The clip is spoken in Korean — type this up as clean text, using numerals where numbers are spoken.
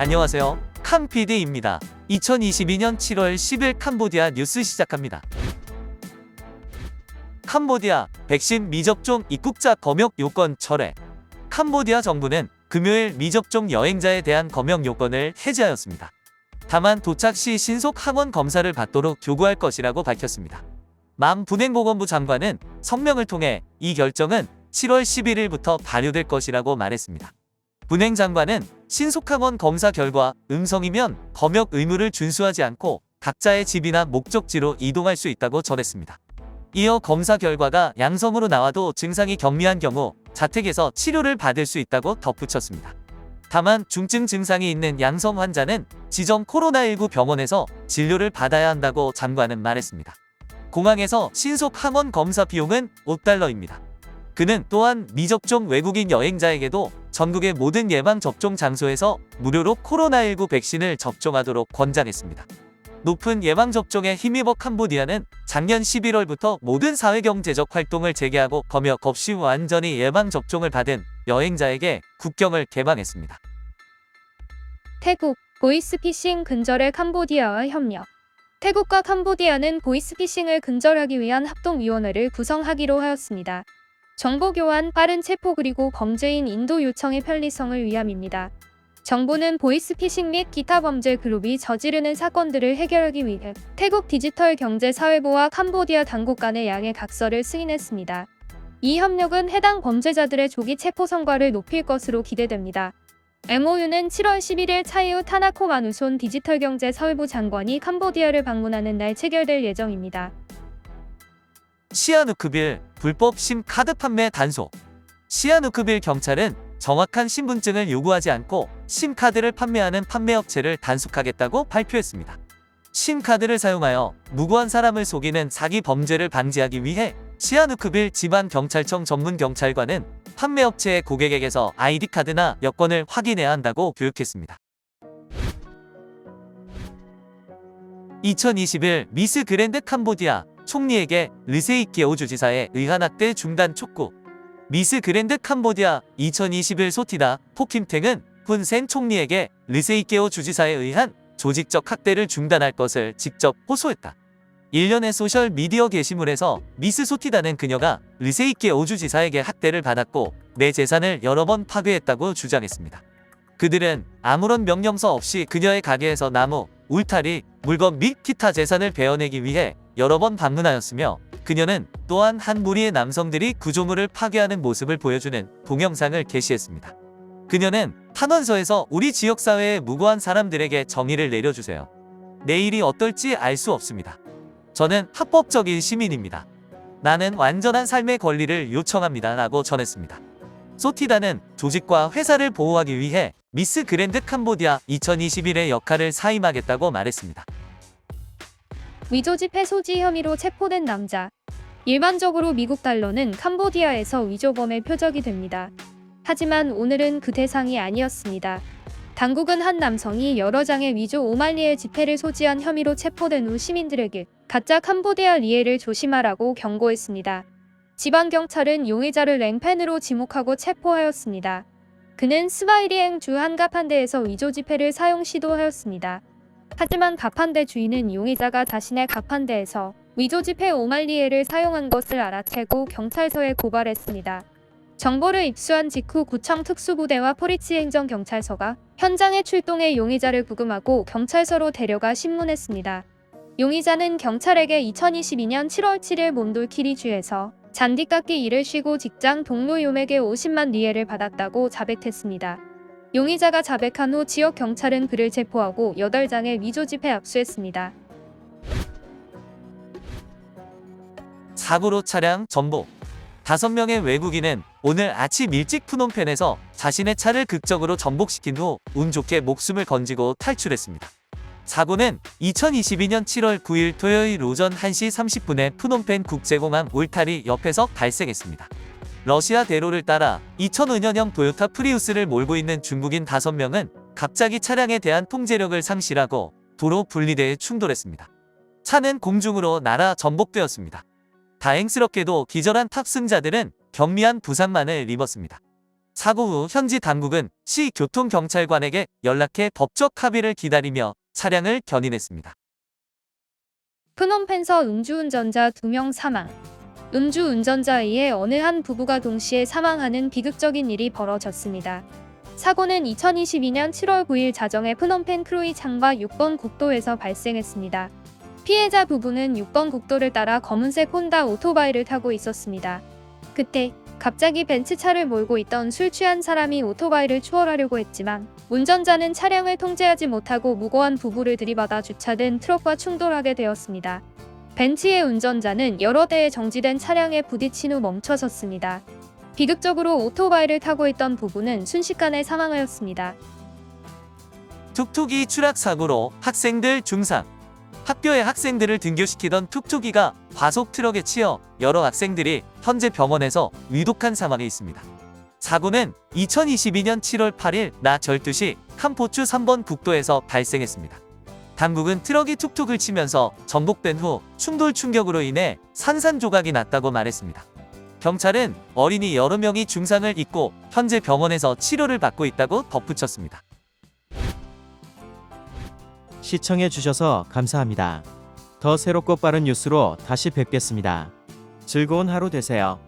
안녕하세요. 칸PD입니다. 2022년 7월 10일 캄보디아 뉴스 시작합니다. 캄보디아 백신 미접종 입국자 검역 요건 철회. 캄보디아 정부는 금요일 미접종 여행자에 대한 검역 요건을 해제하였습니다. 다만 도착 시 신속 항원 검사를 받도록 요구할 것이라고 밝혔습니다. 맘 분행보건부 장관은 성명을 통해 이 결정은 7월 11일부터 발효될 것이라고 말했습니다. 분행 장관은 신속항원 검사 결과 음성이면 검역 의무를 준수하지 않고 각자의 집이나 목적지로 이동할 수 있다고 전했습니다. 이어 검사 결과가 양성으로 나와도 증상이 경미한 경우 자택에서 치료를 받을 수 있다고 덧붙였습니다. 다만 중증 증상이 있는 양성 환자는 지정 코로나19 병원에서 진료를 받아야 한다고 장관은 말했습니다. 공항에서 신속 항원 검사 비용은 $5입니다. 그는 또한 미접종 외국인 여행자에게도 전국의 모든 예방접종 장소에서 무료로 코로나19 백신을 접종하도록 권장했습니다. 높은 예방접종에 힘입어 캄보디아는 작년 11월부터 모든 사회경제적 활동을 재개하고 검역 없이 완전히 예방접종을 받은 여행자에게 국경을 개방했습니다. 태국, 보이스피싱 근절에 캄보디아와 협력. 태국과 캄보디아는 보이스피싱을 근절하기 위한 합동위원회를 구성하기로 하였습니다. 정보교환, 빠른 체포 그리고 범죄인 인도 요청의 편리성을 위함입니다. 정부는 보이스피싱 및 기타 범죄 그룹이 저지르는 사건들을 해결하기 위해 태국 디지털 경제사회부와 캄보디아 당국 간의 양해 각서를 승인했습니다. 이 협력은 해당 범죄자들의 조기 체포 성과를 높일 것으로 기대됩니다. MOU는 7월 11일 차이우 타나코 마누손 디지털경제사회부 장관이 캄보디아를 방문하는 날 체결될 예정입니다. 시아누크빌 불법 심카드 판매 단속. 시아누크빌 경찰은 정확한 신분증을 요구하지 않고 심카드를 판매하는 판매업체를 단속하겠다고 발표했습니다. 심카드를 사용하여 무고한 사람을 속이는 사기 범죄를 방지하기 위해 시아누크빌 지방경찰청 전문경찰관은 판매업체의 고객에게서 아이디카드나 여권을 확인해야 한다고 교육했습니다. 2021 미스 그랜드 캄보디아 총리에게 르세이키오 주지사의 의한학대 중단 촉구. 미스 그랜드 캄보디아 2021 소티다 포킴탱은 훈센 총리에게 르세이키오 주지사에 의한 조직적 학대를 중단할 것을 직접 호소했다. 일련의 소셜미디어 게시물에서 미스 소티다는 그녀가 르세이키오 주지사에게 학대를 받았고 내 재산을 여러 번 파괴했다고 주장했습니다. 그들은 아무런 명령서 없이 그녀의 가게에서 나무, 울타리, 물건 및 기타 재산을 베어내기 위해 여러 번 방문하였으며 그녀는 또한 한 무리의 남성들이 구조물을 파괴하는 모습을 보여주는 동영상을 게시했습니다. 그녀는 탄원서에서 우리 지역사회의 무고한 사람들에게 정의를 내려주세요. 내일이 어떨지 알 수 없습니다. 저는 합법적인 시민입니다. 나는 완전한 삶의 권리를 요청합니다. 라고 전했습니다. 소티다는 조직과 회사를 보호하기 위해 미스 그랜드 캄보디아 2021의 역할을 사임하겠다고 말했습니다. 위조 지폐 소지 혐의로 체포된 남자. 일반적으로 미국 달러는 캄보디아에서 위조범의 표적이 됩니다. 하지만 오늘은 그 대상이 아니었습니다. 당국은 한 남성이 여러 장의 위조 오말리에 지폐를 소지한 혐의로 체포된 후 시민들에게 가짜 캄보디아 리에를 조심하라고 경고했습니다. 지방경찰은 용의자를 랭펜으로 지목하고 체포하였습니다. 그는 스바이리행 주 한 가판대에서 위조 지폐를 사용 시도하였습니다. 하지만 가판대 주인은 용의자가 자신의 가판대에서 위조 지폐 오말리에를 사용한 것을 알아채고 경찰서에 고발했습니다. 정보를 입수한 직후 구청 특수부대와 포리치 행정경찰서가 현장에 출동해 용의자를 구금하고 경찰서로 데려가 신문했습니다. 용의자는 경찰에게 2022년 7월 7일 몬돌키리주에서 잔디깎기 일을 쉬고 직장 동료 요맥에 50만 리에를 받았다고 자백했습니다. 용의자가 자백한 후 지역 경찰은 그를 체포하고 8장의 위조 지폐 압수했습니다. 사고로 차량 전복. 5명의 외국인은 오늘 아침 일찍 푸놈펜에서 자신의 차를 극적으로 전복시킨 후 운 좋게 목숨을 건지고 탈출했습니다. 사고는 2022년 7월 9일 토요일 오전 1시 30분에 푸놈펜 국제공항 울타리 옆에서 발생했습니다. 러시아 대로를 따라 2005년형 토요타 프리우스를 몰고 있는 중국인 5명은 갑자기 차량에 대한 통제력을 상실하고 도로 분리대에 충돌했습니다. 차는 공중으로 날아 전복되었습니다. 다행스럽게도 기절한 탑승자들은 경미한 부상만을 입었습니다. 사고 후 현지 당국은 시 교통경찰관에게 연락해 법적 합의를 기다리며 차량을 견인했습니다. 프놈펜서 음주운전자 2명 사망. 음주운전자에 의해 어느 한 부부가 동시에 사망하는 비극적인 일이 벌어졌습니다. 사고는 2022년 7월 9일 자정에 프놈펜 크로이 창바 6번 국도에서 발생했습니다. 피해자 부부는 6번 국도를 따라 검은색 혼다 오토바이를 타고 있었습니다. 그때 갑자기 벤츠차를 몰고 있던 술 취한 사람이 오토바이를 추월하려고 했지만 운전자는 차량을 통제하지 못하고 무고한 부부를 들이받아 주차된 트럭과 충돌하게 되었습니다. 벤츠의 운전자는 여러 대의 정지된 차량에 부딪힌 후 멈춰섰습니다. 비극적으로 오토바이를 타고 있던 부부는 순식간에 사망하였습니다. 툭툭이 추락 사고로 학생들 중상. 학교에 학생들을 등교시키던 툭툭이가 과속 트럭에 치여 여러 학생들이 현재 병원에서 위독한 상황에 있습니다. 사고는 2022년 7월 8일 낮 12시 캄포추 3번 국도에서 발생했습니다. 당국은 트럭이 툭툭을 치면서 전복된 후 충돌 충격으로 인해 산산조각이 났다고 말했습니다. 경찰은 어린이 여러 명이 중상을 입고 현재 병원에서 치료를 받고 있다고 덧붙였습니다. 시청해주셔서 감사합니다. 더 새롭고 빠른 뉴스로 다시 뵙겠습니다. 즐거운 하루 되세요.